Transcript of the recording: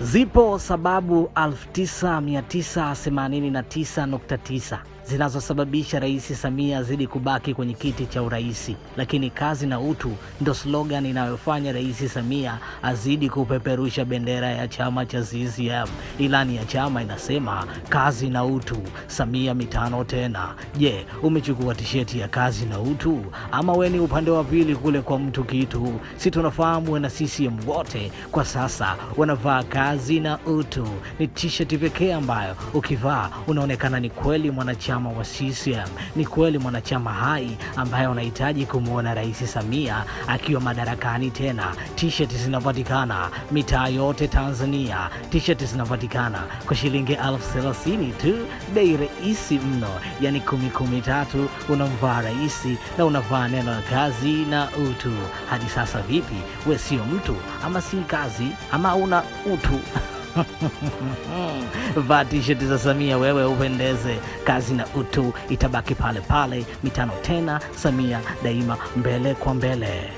Zipo sababu 9989.9 zinazosababisha Rais Samia azidi kubaki kwenye kiti cha urais, lakini kazi na utu ndo slogan inayofanya Rais Samia azidi kupeperusha bendera ya chama cha CCM. Ilani ya chama inasema kazi na utu, Samia mitano tena. Je, umechukua tisheti ya kazi na utu ama we ni upande wa pili kule kwa mtu kitu? Si tunafahamu na CCM wote kwa sasa wanavaa kazi na utu. Ni tisheti pekee ambayo ukivaa unaonekana ni kweli mwanachama wa CCM, ni kweli mwanachama hai ambaye unahitaji kumuona Rais Samia akiwa madarakani tena. T-shirt zinapatikana mitaa yote Tanzania. T-shirt zinapatikana kwa shilingi 30,000 tu, bei rahisi mno, yani 10,000 unamvaa rais na unavaa neno la kazi na utu. Hadi sasa vipi? We sio mtu ama si kazi ama una utu? Vaa t-shirt za Samia wewe upendeze. Kazi na utu itabaki pale pale, mitano tena. Samia daima, mbele kwa mbele.